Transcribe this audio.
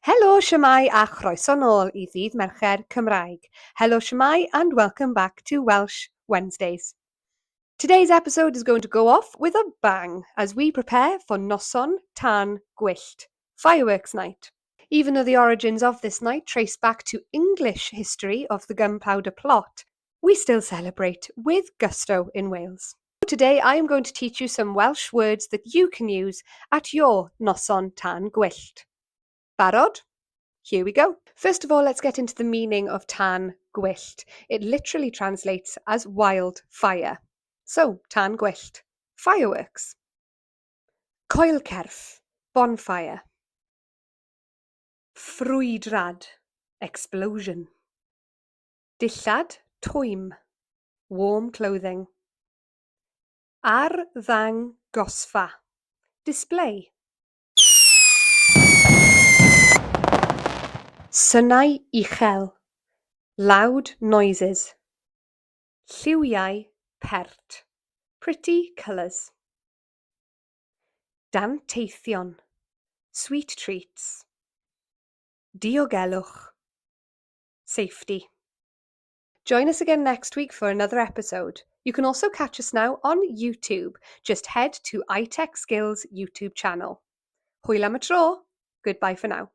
Helo, shwmae a chroeso nôl I Ddydd Mercher Cymraeg. Hello, shwmae and welcome back to Welsh Wednesdays. Today's episode is going to go off with a bang as we prepare for NOSON TAN GWYLLT, fireworks night. Even though the origins of this night trace back to English history of the gunpowder plot, we still celebrate with gusto in Wales. Today I am going to teach you some Welsh words that you can use at your NOSON TAN GWYLLT. Barod? Here we go. First of all, let's get into the meaning of tan gwyllt. It literally translates as wild fire. So, tan gwyllt, fireworks. Coelcerth, bonfire. Ffrwydrad, explosion. Dillad, twym, warm clothing. Arddangosfa, display. Synau Uchel, loud noises. Lliwiau, pert, pretty colours. Danteithion, sweet treats. Diogelwch, safety. Join us again next week for another episode. You can also catch us now on YouTube. Just head to Itec Skills YouTube channel. Hwyl am y tro. Goodbye for now.